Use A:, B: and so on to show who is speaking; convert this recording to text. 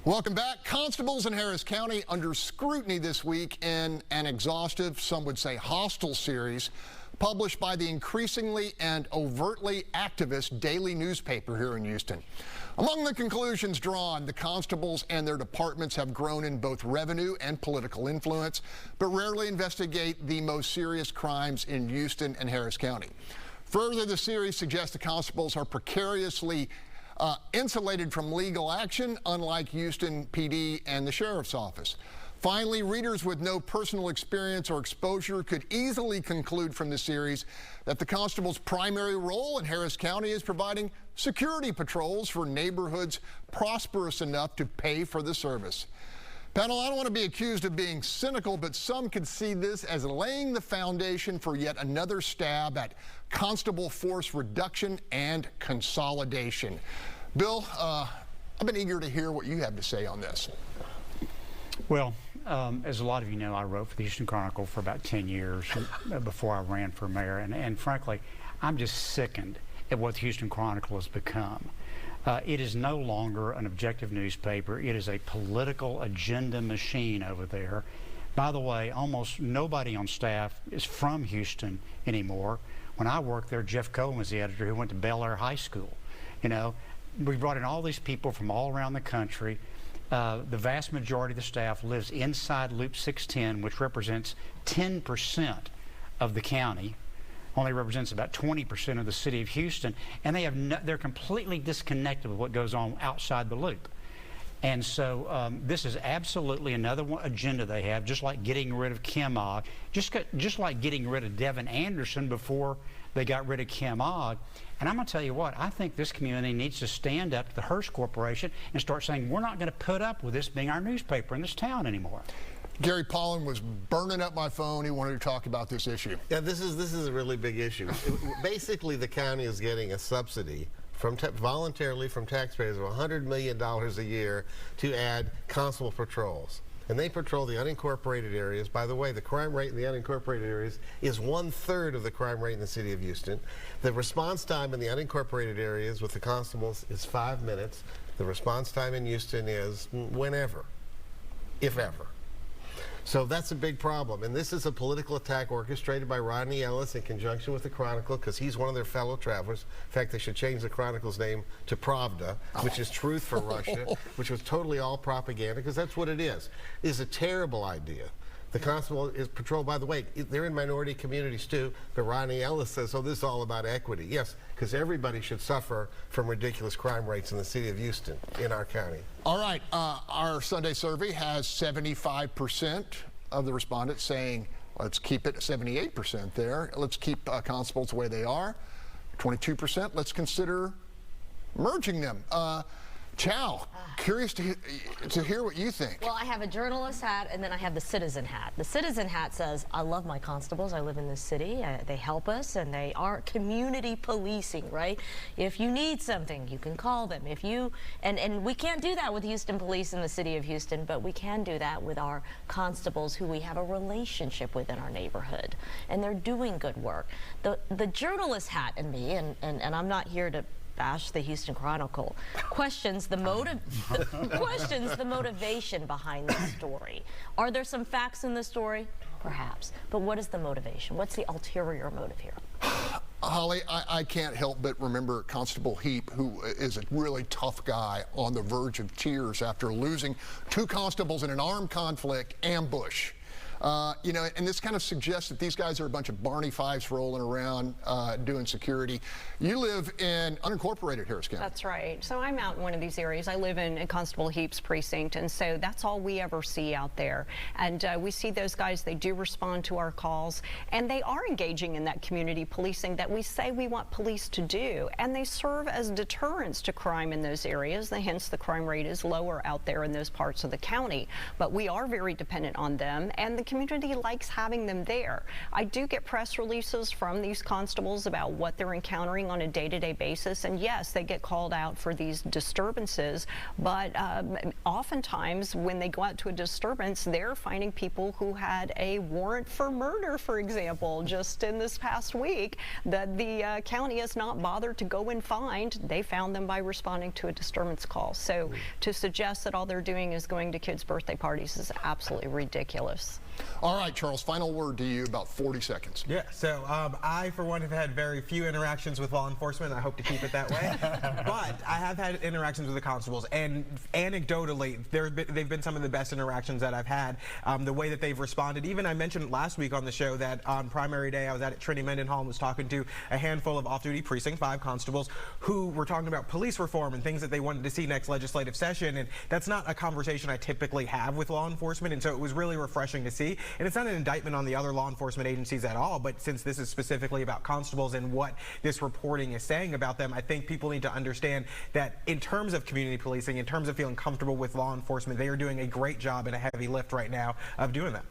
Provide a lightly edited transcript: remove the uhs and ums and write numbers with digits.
A: Welcome back. Constables in Harris County under scrutiny this week in an exhaustive, some would say hostile series published by the increasingly and overtly activist daily newspaper here in Houston. Among the conclusions drawn, the constables and their departments have grown in both revenue and political influence, but rarely investigate the most serious crimes in Houston and Harris County. Further, the series suggests the constables are precariously insulated from legal action, unlike Houston PD and the Sheriff's Office. Finally, readers with no personal experience or exposure could easily conclude from the series that the constable's primary role in Harris County is providing security patrols for neighborhoods prosperous enough to pay for the service. Panel, I don't want to be accused of being cynical, but some could see this as laying the foundation for yet another stab at constable force reduction and consolidation. Bill, I've been eager to hear what you have to say on this.
B: Well, as a lot of you know, I wrote for the Houston Chronicle for about 10 years before I ran for mayor, and frankly, I'm just sickened at what the Houston Chronicle has become. It is no longer an objective newspaper. It is a political agenda machine over there. By the way, almost nobody on staff is from Houston anymore. When I worked there, Jeff Cohen was the editor who went to Bel Air High School. You know, we brought in all these people from all around the country. The vast majority of the staff lives inside Loop 610, which represents 10% of the county. Only represents about 20% of the city of Houston, and they're completely disconnected with what goes on outside the loop. And so this is absolutely another agenda they have, just like getting rid of Kim Ogg, just like getting rid of Devin Anderson before they got rid of Kim Ogg. And I'm going to tell you what, I think this community needs to stand up to the Hearst Corporation and start saying, we're not going to put up with this being our newspaper in this town anymore.
A: Gary Pollen was burning up my phone. He wanted to talk about this issue.
C: Yeah, this is a really big issue. Basically, the county is getting a subsidy from voluntarily from taxpayers of $100 million a year to add constable patrols. And they patrol the unincorporated areas. By the way, the crime rate in the unincorporated areas is 1/3 of the crime rate in the city of Houston. The response time in the unincorporated areas with the constables is 5 minutes. The response time in Houston is whenever, if ever. So that's a big problem, and this is a political attack orchestrated by Rodney Ellis in conjunction with the Chronicle, because he's one of their fellow travelers. In fact, they should change the Chronicle's name to Pravda, which is truth for Russia, which was totally all propaganda, because that's what it is. It is a terrible idea. The constable is patrolled, by the way, they're in minority communities too, but Rodney Ellis says, oh, this is all about equity. Yes, because everybody should suffer from ridiculous crime rates in the city of Houston, in our county.
A: All right, our Sunday survey has 75% of the respondents saying, let's keep it 78% there. Let's keep constables the way they are. 22%, let's consider merging them. Chow, curious to hear what you think.
D: Well, I have a journalist hat, and then I have the citizen hat. The citizen hat says, I love my constables. I live in this city. They help us, and they are community policing, right? If you need something, you can call them. If you, and we can't do that with Houston Police in the city of Houston, but we can do that with our constables who we have a relationship with in our neighborhood, and they're doing good work. The journalist hat in me, and I'm not here to bash the Houston Chronicle, questions the motivation behind the story. Are there some facts in the story? Perhaps. But what is the motivation? What's the ulterior motive here?
A: Holly, I can't help but remember Constable Heap, who is a really tough guy, on the verge of tears after losing 2 constables in an armed conflict ambush. You know, and this kind of suggests that these guys are a bunch of Barney Fives rolling around doing security. You live in unincorporated Harris County.
E: That's right. So I'm out in one of these areas. I live in Constable Heap's precinct, and so that's all we ever see out there. And we see those guys, they do respond to our calls, and they are engaging in that community policing that we say we want police to do, and they serve as deterrents to crime in those areas. Hence the crime rate is lower out there in those parts of the county. But we are very dependent on them, and the community likes having them there. I do get press releases from these constables about what they're encountering on a day-to-day basis, and yes, they get called out for these disturbances, but oftentimes when they go out to a disturbance, they're finding people who had a warrant for murder, for example, just in this past week, that the county has not bothered to go and find. They found them by responding to a disturbance call. So to suggest that all they're doing is going to kids' birthday parties is absolutely ridiculous.
A: All right, Charles, final word to you, about 40 seconds.
F: Yeah, so I, for one, have had very few interactions with law enforcement. I hope to keep it that way. But I have had interactions with the constables, and anecdotally, they've been some of the best interactions that I've had. The way that they've responded, even I mentioned last week on the show that on primary day, I was at Trinity Mendenhall and was talking to a handful of off-duty precinct 5 constables who were talking about police reform and things that they wanted to see next legislative session, and that's not a conversation I typically have with law enforcement, and so it was really refreshing to see. And it's not an indictment on the other law enforcement agencies at all, but since this is specifically about constables and what this reporting is saying about them, I think people need to understand that in terms of community policing, in terms of feeling comfortable with law enforcement, they are doing a great job and a heavy lift right now of doing that.